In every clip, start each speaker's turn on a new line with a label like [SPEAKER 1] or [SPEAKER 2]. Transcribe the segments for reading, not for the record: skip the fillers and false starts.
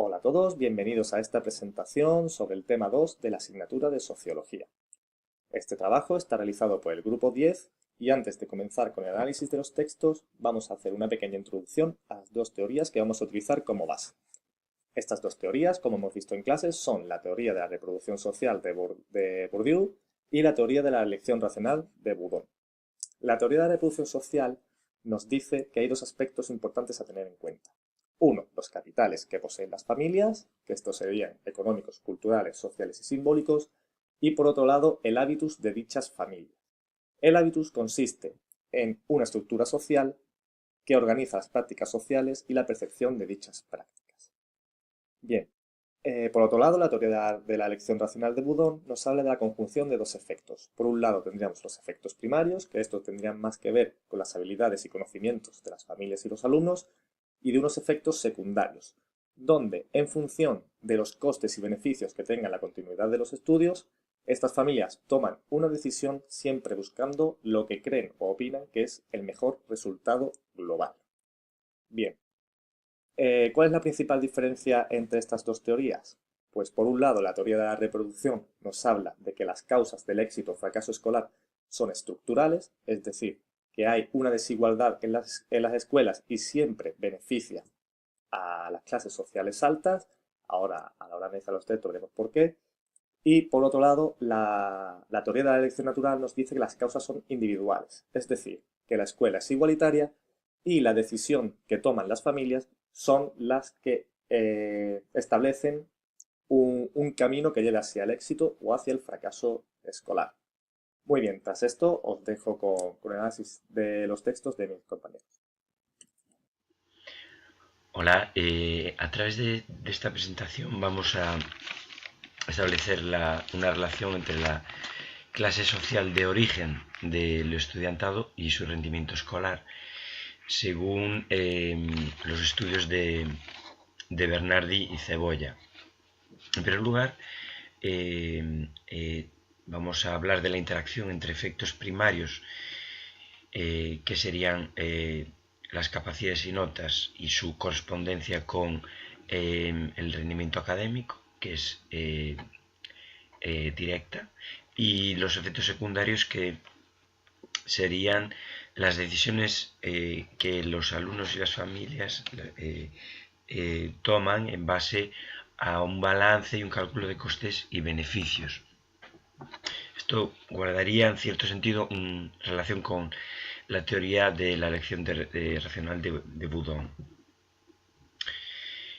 [SPEAKER 1] Hola a todos, bienvenidos a esta presentación sobre el tema 2 de la asignatura de Sociología. Este trabajo está realizado por el grupo 10 y antes de comenzar con el análisis de los textos vamos a hacer una pequeña introducción a las dos teorías que vamos a utilizar como base. Estas dos teorías, como hemos visto en clases, son la teoría de la reproducción social de Bourdieu y la teoría de la elección racional de Boudon. La teoría de la reproducción social nos dice que hay dos aspectos importantes a tener en cuenta. Uno, los capitales que poseen las familias, que estos serían económicos, culturales, sociales y simbólicos, y por otro lado, el hábitus de dichas familias. El hábitus consiste en una estructura social que organiza las prácticas sociales y la percepción de dichas prácticas. Bien, por otro lado, la teoría de la elección racional de Boudon nos habla de la conjunción de dos efectos. Por un lado tendríamos los efectos primarios, que estos tendrían más que ver con las habilidades y conocimientos de las familias y los alumnos, y de unos efectos secundarios, donde, en función de los costes y beneficios que tenga la continuidad de los estudios, estas familias toman una decisión siempre buscando lo que creen o opinan que es el mejor resultado global. Bien, ¿cuál es la principal diferencia entre estas dos teorías? Pues por un lado, la teoría de la reproducción nos habla de que las causas del éxito o fracaso escolar son estructurales, es decir, que hay una desigualdad en las escuelas y siempre beneficia a las clases sociales altas. Ahora, a la hora de analizar los textos, veremos por qué. Y por otro lado, la teoría de la elección natural nos dice que las causas son individuales, es decir, que la escuela es igualitaria y la decisión que toman las familias son las que establecen un camino que lleve hacia el éxito o hacia el fracaso escolar. Muy bien, tras esto os dejo con el análisis de los textos de mis compañeros.
[SPEAKER 2] Hola, a través de esta presentación vamos a establecer una relación entre la clase social de origen del estudiantado y su rendimiento escolar, según los estudios de Bernardi y Cebolla. En primer lugar, vamos a hablar de la interacción entre efectos primarios, que serían las capacidades y notas y su correspondencia con el rendimiento académico, que es directa, y los efectos secundarios, que serían las decisiones que los alumnos y las familias toman en base a un balance y un cálculo de costes y beneficios. Esto guardaría en cierto sentido en relación con la teoría de la elección racional de Boudon.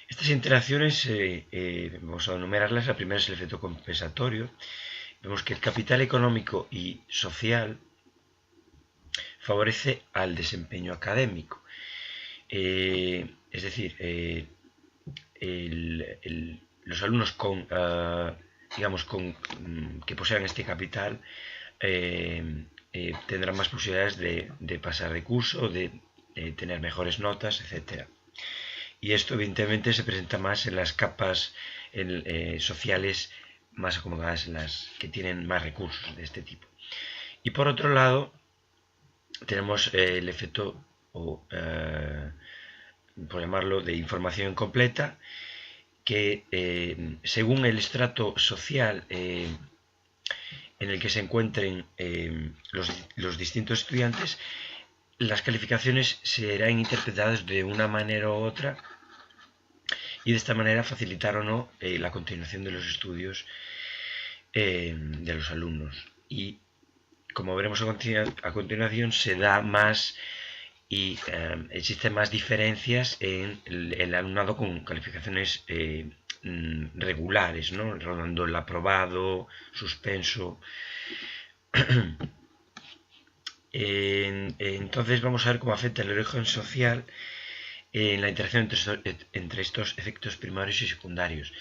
[SPEAKER 2] Estas interacciones, vamos a enumerarlas. La primera es el efecto compensatorio. Vemos que el capital económico y social favorece al desempeño académico. Es decir, los alumnos que posean este capital tendrán más posibilidades de pasar de curso, de tener mejores notas, etc. Y esto evidentemente se presenta más en las capas sociales más acomodadas, en las que tienen más recursos de este tipo. Y por otro lado, tenemos el efecto, por llamarlo, de información incompleta, que según el estrato social en el que se encuentren los distintos estudiantes, las calificaciones serán interpretadas de una manera u otra, y de esta manera facilitar o no la continuación de los estudios de los alumnos. Y como veremos a continuación, se da más y existen más diferencias en el alumnado con calificaciones regulares, ¿no? Rondando el aprobado, suspenso. Entonces vamos a ver cómo afecta el origen social en la interacción entre estos efectos primarios y secundarios.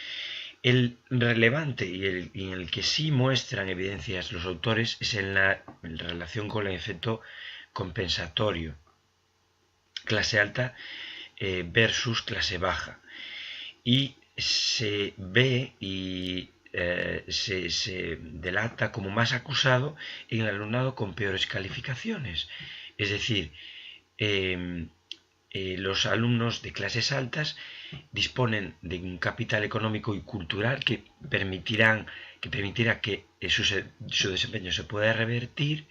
[SPEAKER 2] El relevante y en el que sí muestran evidencias los autores es en la relación con el efecto compensatorio, clase alta versus clase baja, y se ve y se delata como más acusado en el alumnado con peores calificaciones. Es decir, los alumnos de clases altas disponen de un capital económico y cultural que permitirá que su desempeño se pueda revertir,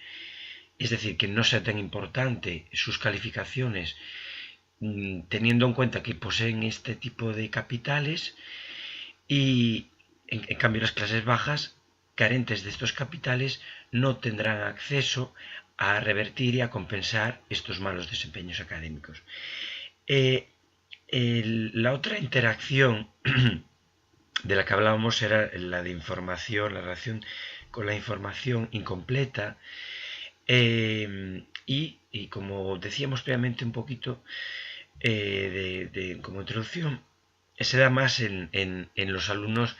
[SPEAKER 2] es decir, que no sea tan importante sus calificaciones, teniendo en cuenta que poseen este tipo de capitales, y en cambio las clases bajas, carentes de estos capitales, no tendrán acceso a revertir y a compensar estos malos desempeños académicos. La otra interacción de la que hablábamos era la de información, la relación con la información incompleta, y como decíamos previamente un poquito como introducción, se da más en los alumnos,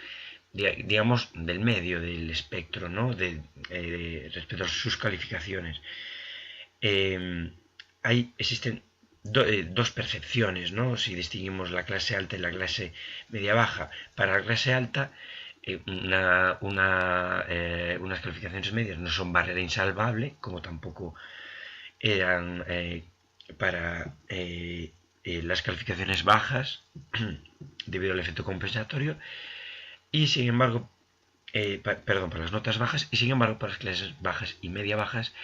[SPEAKER 2] digamos, del medio del espectro, ¿no? Respecto a sus calificaciones. Existen dos percepciones, ¿no? Si distinguimos la clase alta y la clase media-baja. Para la clase alta, unas calificaciones medias no son barrera insalvable, como tampoco eran para las calificaciones bajas debido al efecto compensatorio, y sin embargo, para las notas bajas, y sin embargo para las clases bajas y media bajas,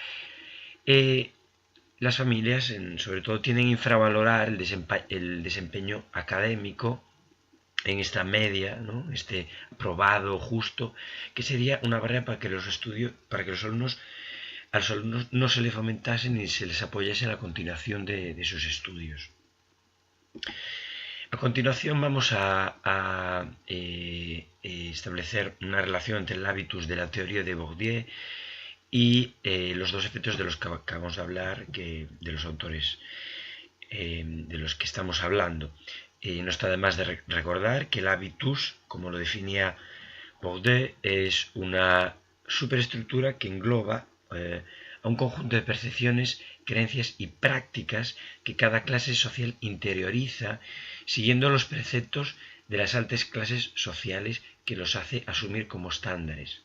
[SPEAKER 2] las familias sobre todo tienden a infravalorar el desempeño académico en esta media, ¿no? Este aprobado justo, que sería una barrera para que los alumnos a los alumnos no se les fomentase ni se les apoyase en la continuación de sus estudios. A continuación vamos a establecer una relación entre el hábitus de la teoría de Bourdieu y los dos efectos de los que acabamos de hablar, de los autores de los que estamos hablando. No está de más de recordar que el hábitus, como lo definía Bourdieu, es una superestructura que engloba a un conjunto de percepciones, creencias y prácticas que cada clase social interioriza siguiendo los preceptos de las altas clases sociales que los hace asumir como estándares.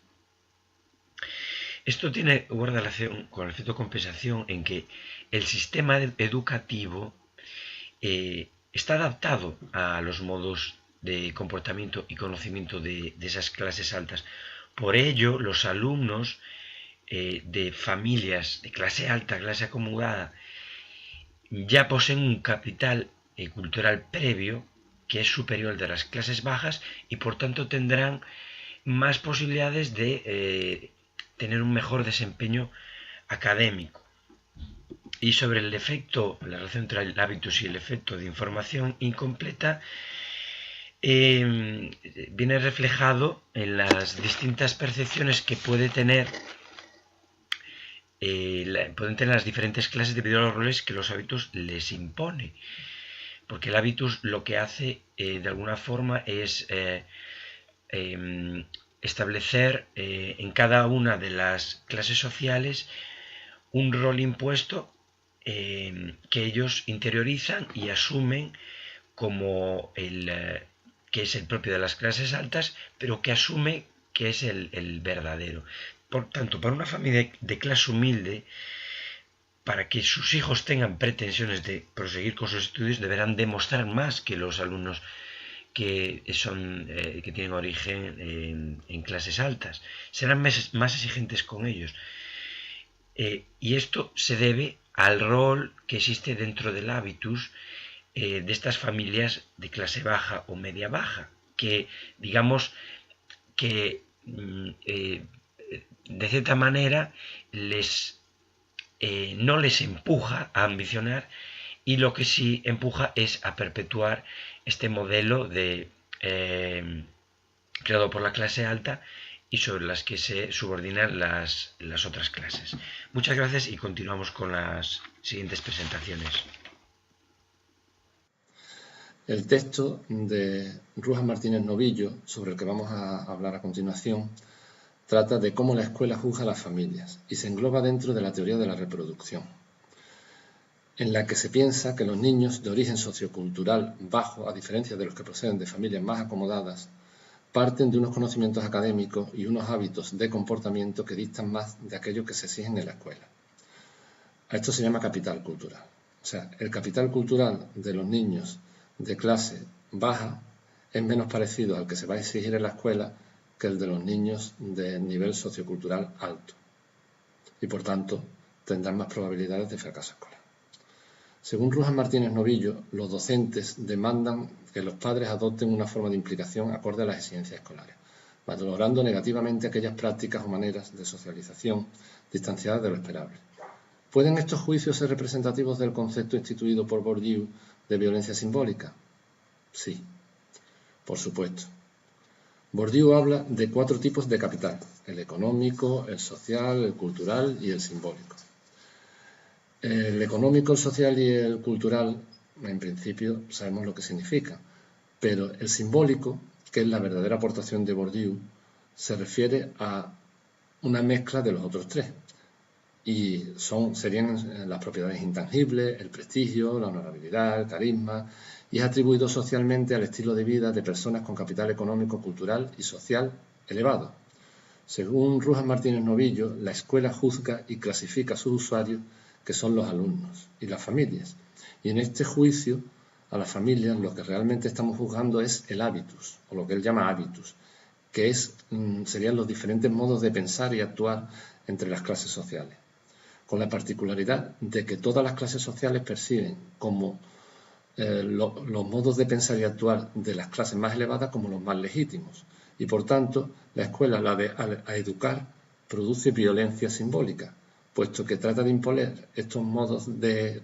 [SPEAKER 2] Esto guarda relación con el efecto de compensación en que el sistema educativo está adaptado a los modos de comportamiento y conocimiento de esas clases altas. Por ello, los alumnos de familias de clase alta, clase acomodada, ya poseen un capital cultural previo que es superior al de las clases bajas, y por tanto tendrán más posibilidades de tener un mejor desempeño académico. Y sobre el efecto, la relación entre el hábitus y el efecto de información incompleta, viene reflejado en las distintas percepciones que pueden tener las diferentes clases debido a los roles que los hábitos les impone. Porque el hábitus lo que hace de alguna forma es establecer en cada una de las clases sociales un rol impuesto que ellos interiorizan y asumen como que es el propio de las clases altas, pero que asume que es el verdadero. Por tanto, para una familia de clase humilde, para que sus hijos tengan pretensiones de proseguir con sus estudios, deberán demostrar más que los alumnos que tienen origen en clases altas. Serán más exigentes con ellos. Y esto se debe al rol que existe dentro del hábitus de estas familias de clase baja o media baja, que digamos que de cierta manera no les empuja a ambicionar, y lo que sí empuja es a perpetuar este modelo creado por la clase alta y sobre las que se subordinan las otras clases. Muchas gracias y continuamos con las siguientes presentaciones.
[SPEAKER 3] El texto de Rujas Martínez Novillo, sobre el que vamos a hablar a continuación, trata de cómo la escuela juzga a las familias y se engloba dentro de la teoría de la reproducción, en la que se piensa que los niños de origen sociocultural bajo, a diferencia de los que proceden de familias más acomodadas, parten de unos conocimientos académicos y unos hábitos de comportamiento que distan más de aquellos que se exigen en la escuela. A esto se llama capital cultural. O sea, el capital cultural de los niños de clase baja es menos parecido al que se va a exigir en la escuela que el de los niños de nivel sociocultural alto y, por tanto, tendrán más probabilidades de fracaso escolar. Según Rujas Martínez Novillo, los docentes demandan que los padres adopten una forma de implicación acorde a las exigencias escolares, valorando negativamente aquellas prácticas o maneras de socialización distanciadas de lo esperable. ¿Pueden estos juicios ser representativos del concepto instituido por Bourdieu de violencia simbólica? Sí, por supuesto. Bourdieu habla de 4 tipos de capital: el económico, el social, el cultural y el simbólico. El económico, el social y el cultural, en principio, sabemos lo que significa, pero el simbólico, que es la verdadera aportación de Bourdieu, se refiere a una mezcla de los otros 3, y serían las propiedades intangibles, el prestigio, la honorabilidad, el carisma, y es atribuido socialmente al estilo de vida de personas con capital económico, cultural y social elevado. Según Rujas Martínez Novillo, la escuela juzga y clasifica a sus usuarios, que son los alumnos y las familias. Y en este juicio a las familias lo que realmente estamos juzgando es el hábitus, o lo que él llama hábitus, que serían los diferentes modos de pensar y actuar entre las clases sociales, con la particularidad de que todas las clases sociales perciben como los modos de pensar y actuar de las clases más elevadas como los más legítimos, y por tanto la escuela, a educar, produce violencia simbólica, puesto que trata de imponer estos modos de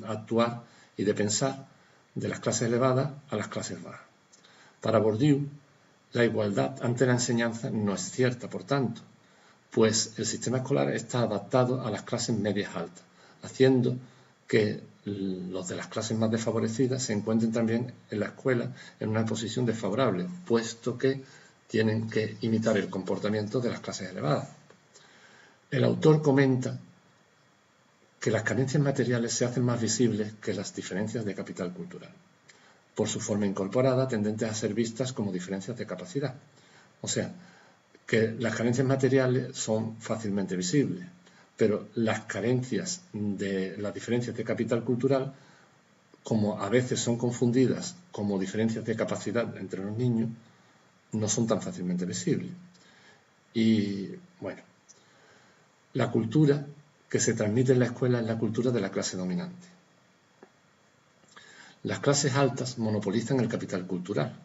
[SPEAKER 3] actuar y de pensar de las clases elevadas a las clases bajas. Para Bourdieu, la igualdad ante la enseñanza no es cierta, por tanto, pues el sistema escolar está adaptado a las clases medias altas, haciendo que los de las clases más desfavorecidas se encuentren también en la escuela en una posición desfavorable, puesto que tienen que imitar el comportamiento de las clases elevadas. El autor comenta que las carencias materiales se hacen más visibles que las diferencias de capital cultural, por su forma incorporada tendentes a ser vistas como diferencias de capacidad. O sea, que las carencias materiales son fácilmente visibles, pero las carencias de las diferencias de capital cultural, como a veces son confundidas como diferencias de capacidad entre los niños, no son tan fácilmente visibles. Y bueno, la cultura que se transmite en la escuela es la cultura de la clase dominante. Las clases altas monopolizan el capital cultural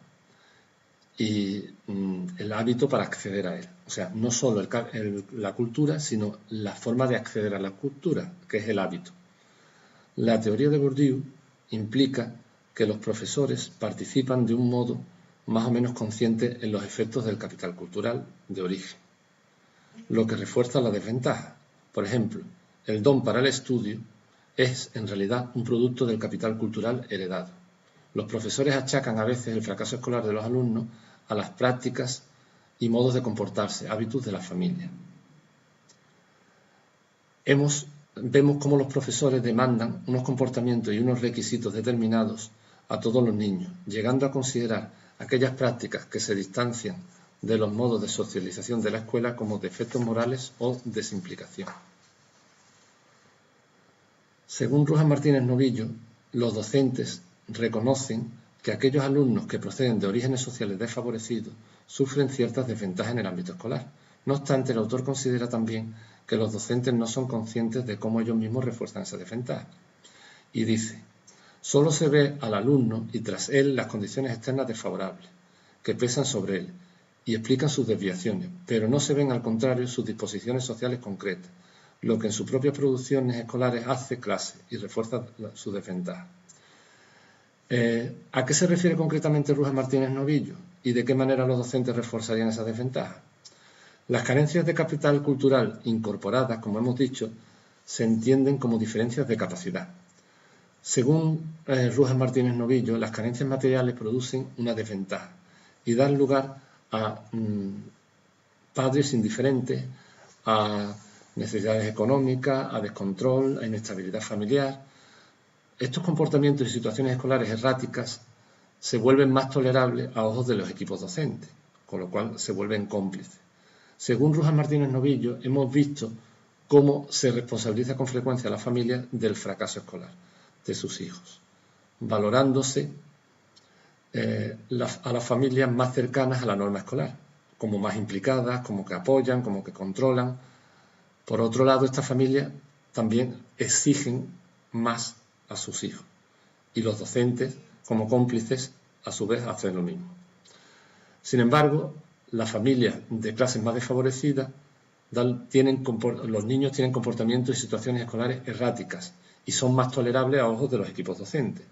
[SPEAKER 3] y el hábito para acceder a él. O sea, no solo la cultura, sino la forma de acceder a la cultura, que es el hábito. La teoría de Bourdieu implica que los profesores participan de un modo más o menos consciente en los efectos del capital cultural de origen, lo que refuerza la desventaja. Por ejemplo, el don para el estudio es en realidad un producto del capital cultural heredado. Los profesores achacan a veces el fracaso escolar de los alumnos a las prácticas y modos de comportarse, hábitos de la familia. Vemos cómo los profesores demandan unos comportamientos y unos requisitos determinados a todos los niños, llegando a considerar aquellas prácticas que se distancian de los modos de socialización de la escuela como defectos morales o desimplicación. Según Rujas Martínez Novillo, los docentes reconocen que aquellos alumnos que proceden de orígenes sociales desfavorecidos sufren ciertas desventajas en el ámbito escolar. No obstante, el autor considera también que los docentes no son conscientes de cómo ellos mismos refuerzan esa desventaja. Y dice, solo se ve al alumno y tras él las condiciones externas desfavorables, que pesan sobre él y explican sus desviaciones, pero no se ven al contrario sus disposiciones sociales concretas, lo que en sus propias producciones escolares hace clase y refuerza su desventaja. ¿A qué se refiere concretamente Rujas Martínez Novillo? ¿Y de qué manera los docentes reforzarían esa desventaja? Las carencias de capital cultural incorporadas, como hemos dicho, se entienden como diferencias de capacidad. Según Rujas Martínez Novillo, las carencias materiales producen una desventaja y dan lugar a padres indiferentes, a necesidades económicas, a descontrol, a inestabilidad familiar. Estos comportamientos y situaciones escolares erráticas se vuelven más tolerables a ojos de los equipos docentes, con lo cual se vuelven cómplices. Según Rujas Martínez Novillo, hemos visto cómo se responsabiliza con frecuencia a la familia del fracaso escolar de sus hijos, valorándose a las familias más cercanas a la norma escolar, como más implicadas, como que apoyan, como que controlan. Por otro lado, estas familias también exigen más a sus hijos y los docentes, como cómplices, a su vez hacen lo mismo. Sin embargo, las familias de clases más desfavorecidas los niños tienen comportamientos y situaciones escolares erráticas y son más tolerables a ojos de los equipos docentes.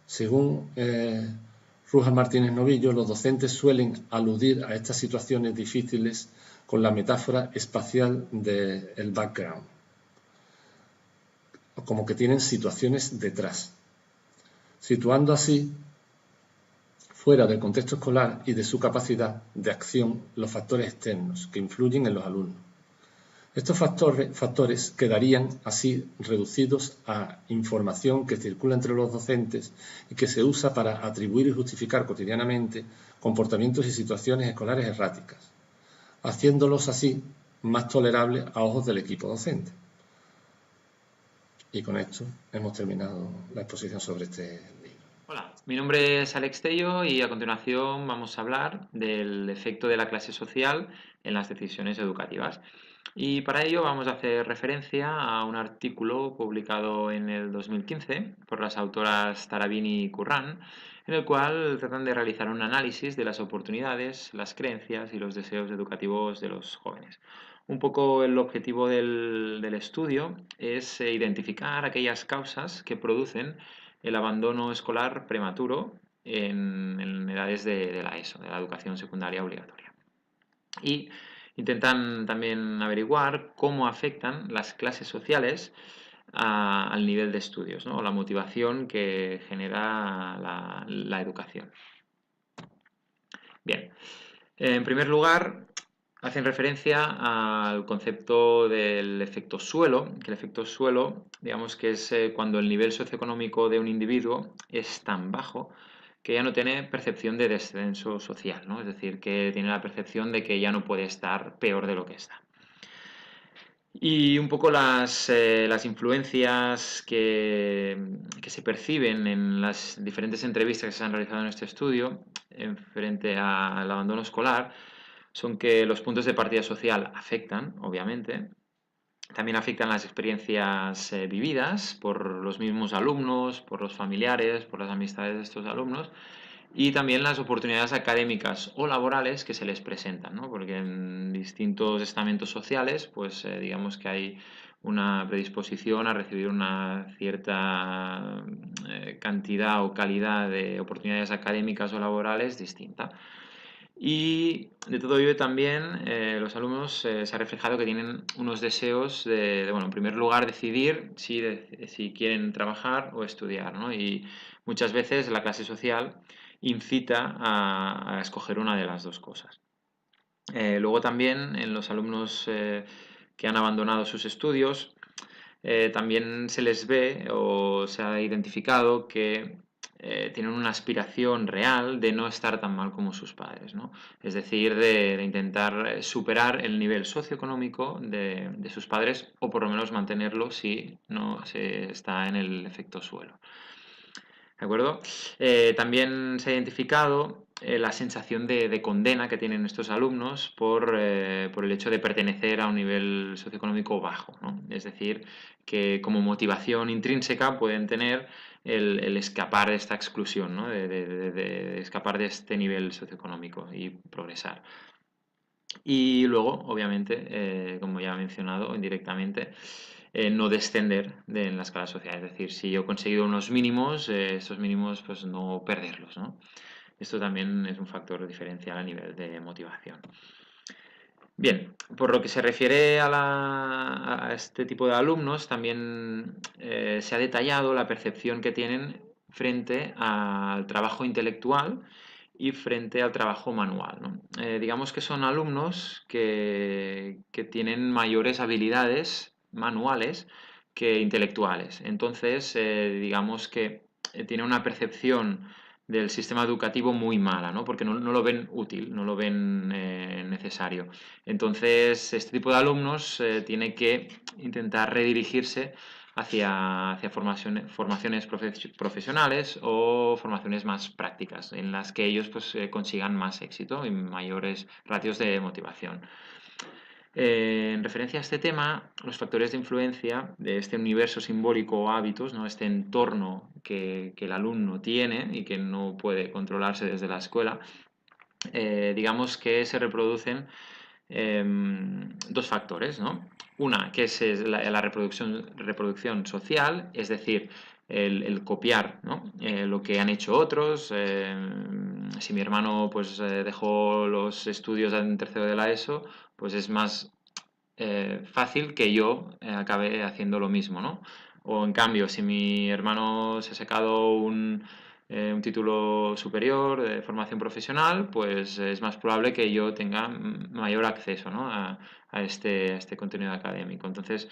[SPEAKER 3] Según Rujas Martínez Novillo, los docentes suelen aludir a estas situaciones difíciles con la metáfora espacial del background, como que tienen situaciones detrás, situando así fuera del contexto escolar y de su capacidad de acción los factores externos que influyen en los alumnos. Estos factores quedarían así reducidos a información que circula entre los docentes y que se usa para atribuir y justificar cotidianamente comportamientos y situaciones escolares erráticas, haciéndolos así más tolerables a ojos del equipo docente. Y con esto hemos terminado la exposición sobre este libro.
[SPEAKER 4] Hola, mi nombre es Alex Tello y a continuación vamos a hablar del efecto de la clase social en las decisiones educativas. Y para ello vamos a hacer referencia a un artículo publicado en el 2015 por las autoras Tarabini y Curran, en el cual tratan de realizar un análisis de las oportunidades, las creencias y los deseos educativos de los jóvenes. Un poco el objetivo del estudio es identificar aquellas causas que producen el abandono escolar prematuro en edades de la ESO, de la educación secundaria obligatoria. Y intentan también averiguar cómo afectan las clases sociales al nivel de estudios, ¿no? O la motivación que genera la educación. Bien, en primer lugar, hacen referencia al concepto del efecto suelo, que el efecto suelo, digamos que es cuando el nivel socioeconómico de un individuo es tan bajo que ya no tiene percepción de descenso social, ¿no? Es decir, que tiene la percepción de que ya no puede estar peor de lo que está. Y un poco las influencias que se perciben en las diferentes entrevistas que se han realizado en este estudio frente al abandono escolar son que los puntos de partida social afectan, obviamente. También afectan las experiencias vividas por los mismos alumnos, por los familiares, por las amistades de estos alumnos y también las oportunidades académicas o laborales que se les presentan, ¿no? Porque en distintos estamentos sociales, pues digamos que hay una predisposición a recibir una cierta cantidad o calidad de oportunidades académicas o laborales distinta. Y de todo ello también los alumnos se ha reflejado que tienen unos deseos bueno, en primer lugar decidir si quieren trabajar o estudiar, ¿no? Y muchas veces la clase social incita a escoger una de las dos cosas. Luego también en los alumnos que han abandonado sus estudios también se les ve o se ha identificado que tienen una aspiración real de no estar tan mal como sus padres, ¿no? Es decir, de intentar superar el nivel socioeconómico de sus padres o por lo menos mantenerlo si no se está en el efecto suelo. ¿De acuerdo? También se ha identificado la sensación de condena que tienen estos alumnos por el hecho de pertenecer a un nivel socioeconómico bajo, ¿no? Es decir, que como motivación intrínseca pueden tener el escapar de esta exclusión, ¿no? de escapar de este nivel socioeconómico y progresar. Y luego, obviamente, como ya he mencionado indirectamente, no descender en la escala social. Es decir, si yo he conseguido unos mínimos, esos mínimos pues no perderlos, ¿no? Esto también es un factor diferencial a nivel de motivación. Bien, por lo que se refiere a este tipo de alumnos, también se ha detallado la percepción que tienen frente al trabajo intelectual y frente al trabajo manual, ¿no? Digamos que son alumnos que tienen mayores habilidades manuales que intelectuales. Entonces, digamos que tienen una percepción del sistema educativo muy mala, ¿no? Porque no lo ven útil, no lo ven necesario. Entonces, este tipo de alumnos tiene que intentar redirigirse hacia formaciones profesionales o formaciones más prácticas, en las que ellos pues, consigan más éxito y mayores ratios de motivación. En referencia a este tema, los factores de influencia de este universo simbólico o hábitos, ¿no? Este entorno que el alumno tiene y que no puede controlarse desde la escuela, digamos que se reproducen dos factores, ¿no? Una, que es la reproducción social, es decir, el copiar, ¿no? Lo que han hecho otros. Si mi hermano pues, dejó los estudios en tercero de la ESO, pues es más fácil que yo acabe haciendo lo mismo, ¿no? O en cambio, si mi hermano se ha sacado un título superior de formación profesional, pues es más probable que yo tenga mayor acceso, ¿no? a este contenido académico. Entonces,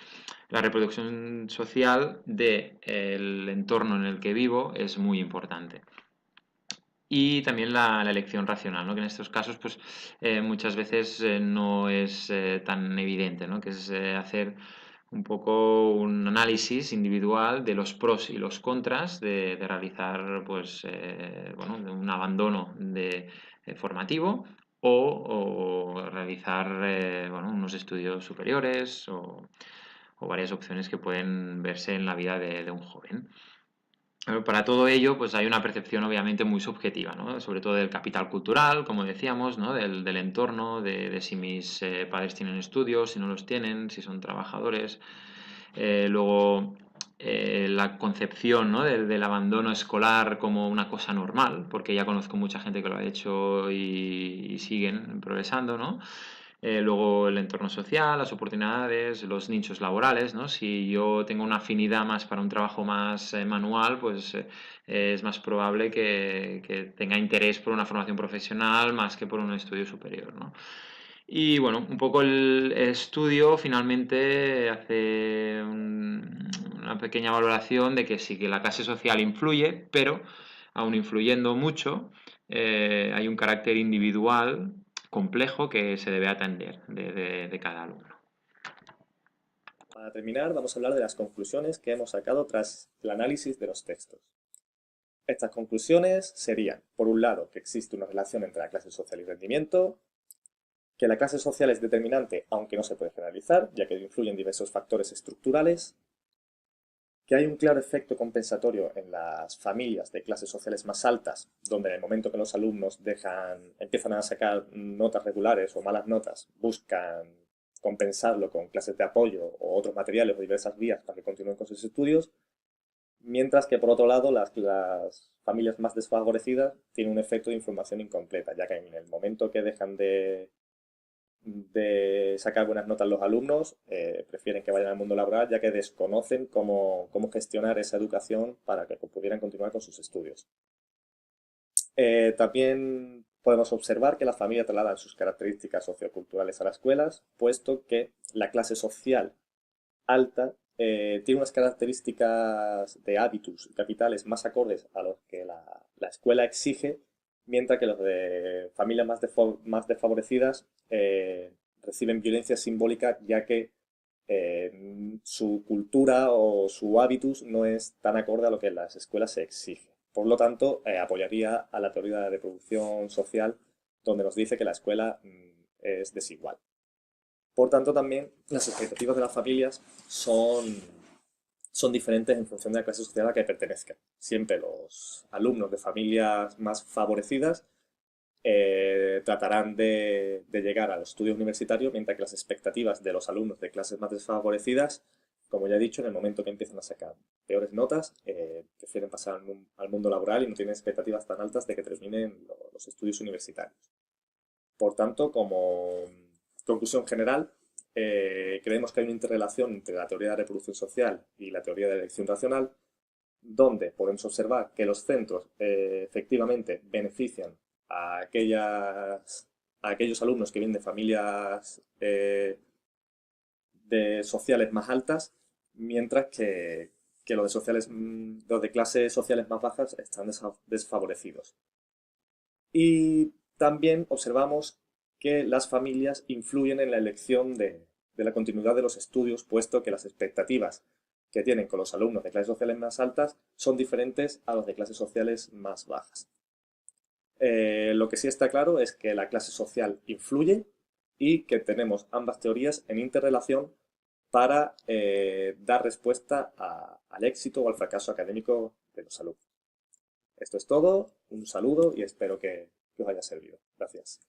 [SPEAKER 4] la reproducción social del entorno en el que vivo es muy importante. Y también la elección racional, ¿no? Que en estos casos pues, muchas veces no es tan evidente, ¿no? Que es hacer un poco un análisis individual de los pros y los contras de realizar pues, bueno, un abandono formativo o realizar bueno, unos estudios superiores o varias opciones que pueden verse en la vida de un joven. Para todo ello, pues hay una percepción obviamente muy subjetiva, ¿no? Sobre todo del capital cultural, como decíamos, ¿no? Del entorno, de si mis padres tienen estudios, si no los tienen, si son trabajadores. Luego, la concepción, ¿no? del abandono escolar como una cosa normal, porque ya conozco mucha gente que lo ha hecho y siguen progresando, ¿no? Luego el entorno social, las oportunidades, los nichos laborales, ¿no? Si yo tengo una afinidad más para un trabajo más manual, pues es más probable que tenga interés por una formación profesional más que por un estudio superior, ¿no? Y bueno, un poco el estudio finalmente hace una pequeña valoración de que sí que la clase social influye, pero aun influyendo mucho, hay un carácter individual complejo que se debe atender de cada alumno.
[SPEAKER 1] Para terminar, vamos a hablar de las conclusiones que hemos sacado tras el análisis de los textos. Estas conclusiones serían, por un lado, que existe una relación entre la clase social y rendimiento, que la clase social es determinante, aunque no se puede generalizar, ya que influyen diversos factores estructurales, que hay un claro efecto compensatorio en las familias de clases sociales más altas, donde en el momento que los alumnos empiezan a sacar notas regulares o malas notas, buscan compensarlo con clases de apoyo o otros materiales o diversas vías para que continúen con sus estudios, mientras que por otro lado las familias más desfavorecidas tienen un efecto de información incompleta, ya que en el momento que dejan de sacar buenas notas los alumnos, prefieren que vayan al mundo laboral, ya que desconocen cómo gestionar esa educación para que pudieran continuar con sus estudios. También podemos observar que la familia traslada sus características socioculturales a las escuelas, puesto que la clase social alta tiene unas características de hábitos y capitales más acordes a los que la escuela exige, mientras que los de familias más desfavorecidas reciben violencia simbólica, ya que su cultura o su hábitus no es tan acorde a lo que en las escuelas se exige. Por lo tanto, apoyaría a la teoría de la reproducción social, donde nos dice que la escuela es desigual. Por tanto, también las expectativas de las familias son diferentes en función de la clase social a la que pertenezcan. Siempre los alumnos de familias más favorecidas tratarán de llegar a los estudios universitarios, mientras que las expectativas de los alumnos de clases más desfavorecidas, como ya he dicho, en el momento que empiezan a sacar peores notas, prefieren pasar al mundo laboral y no tienen expectativas tan altas de que terminen los estudios universitarios. Por tanto, como conclusión general, creemos que hay una interrelación entre la teoría de la reproducción social y la teoría de la elección racional, donde podemos observar que los centros efectivamente benefician a aquellos alumnos que vienen de familias sociales más altas, mientras que los de clases sociales más bajas están desfavorecidos. Y también observamos que las familias influyen en la elección de la continuidad de los estudios, puesto que las expectativas que tienen con los alumnos de clases sociales más altas son diferentes a los de clases sociales más bajas. Lo que sí está claro es que la clase social influye y que tenemos ambas teorías en interrelación para dar respuesta al éxito o al fracaso académico de los alumnos. Esto es todo, un saludo y espero que os haya servido. Gracias.